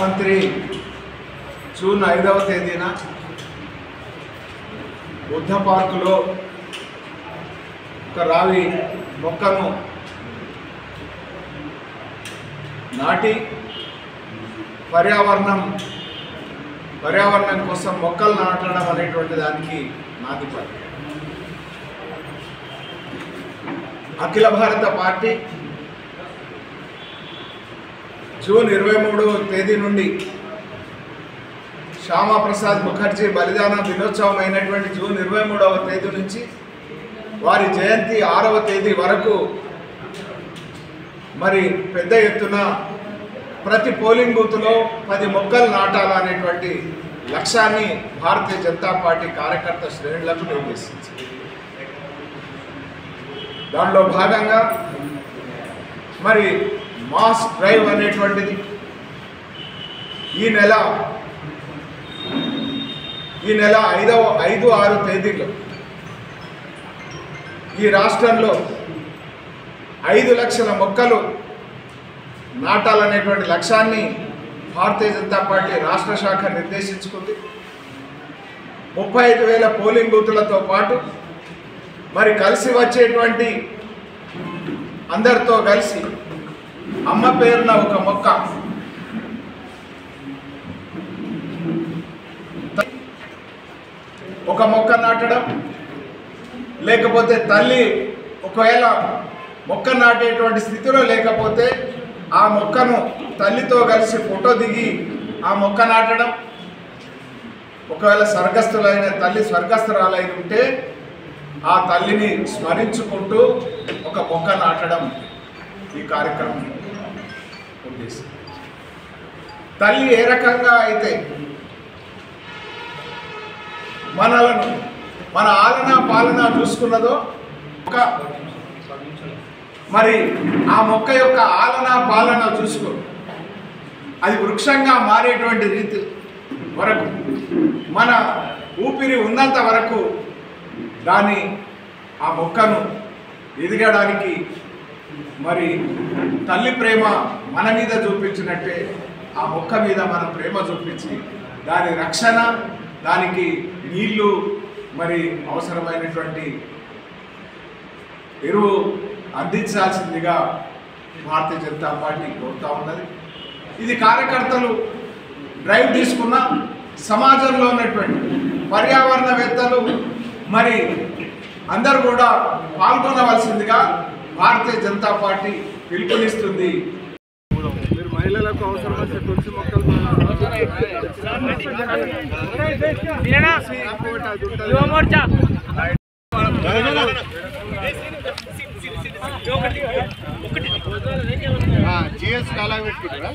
మంత్రి జూన్ 5వ తేదీన బుద్ధ పార్కులో ఒక రావి మొక్కను నాటి పర్యావరణం కోసం మొక్కలు నాటడం అనేటువంటి దానికి నాంది అఖిల భారత పార్టీ జూన్ 23వ తేదీ నుండి శ్యామా ప్రసాద్ ముఖర్జీ బలిదాన దినోత్సవం అయినటువంటి జూన్ 23వ తేదీ నుంచి వారి జయంతి 6వ తేదీ వరకు మరి పెద్ద ఎత్తున ప్రతి పోలింగ్ బూత్లో 10 మొక్కలు నాటాలనేటువంటి లక్ష్యాన్ని భారతీయ జనతా పార్టీ కార్యకర్త శ్రేణులకు నిర్దేశించింది. దానిలో భాగంగా మరి మాస్ డ్రైవ్ అనేటువంటిది ఈ నెల 5-6 తేదీలో ఈ రాష్ట్రంలో 5 లక్షల మొక్కలు నాటాలనేటువంటి లక్ష్యాన్ని భారతీయ జనతా పార్టీ రాష్ట్ర శాఖ నిర్దేశించుకుంది. 35,000 పోలింగ్ బూతులతో పాటు మరి కలిసి వచ్చేటువంటి అందరితో కలిసి అమ్మ పేరున ఒక మొక్క, నాటడం, లేకపోతే తల్లి ఒకవేళ మొక్క నాటేటువంటి స్థితిలో లేకపోతే ఆ మొక్కను తల్లితో కలిసి ఫోటో దిగి ఆ మొక్క నాటడం, ఒకవేళ స్వర్గస్థురాలై ఉంటే ఆ తల్లిని స్మరించుకుంటూ ఒక మొక్క నాటడం ఈ కార్యక్రమం ఉద్దేశం. తల్లి ఏ రకంగా అయితే మన ఆలన పాలన చూసుకున్నదో మరి ఆ మొక్క యొక్క ఆలన పాలన చూసుకుని అది వృక్షంగా మారేటువంటి రీతి వరకు మన ఊపిరి ఉన్నంత వరకు ఆ మొక్కను ఎదగడానికి మరి తల్లి ప్రేమ మన మీద చూపించినట్టే ఆ మొక్క మీద మనం ప్రేమ చూపించి దాని రక్షణ, దానికి నీళ్లు, మరి అవసరమైనటువంటి ఎరువు అందించాల్సిందిగా భారతీయ జనతా పార్టీ కోరుతూ ఉన్నది. ఇది కార్యకర్తలు డ్రైవ్ తీసుకున్న సమాజంలో ఉన్నటువంటి పర్యావరణవేత్తలు మరి అందరూ కూడా పాల్గొనవలసిందిగా భారతీయ జనతా పార్టీ పిలుపునిస్తుంది. మీరు మహిళలకు అవసరమైన తులసి మొక్కలు GS కాలా పెట్టుకుంటారా?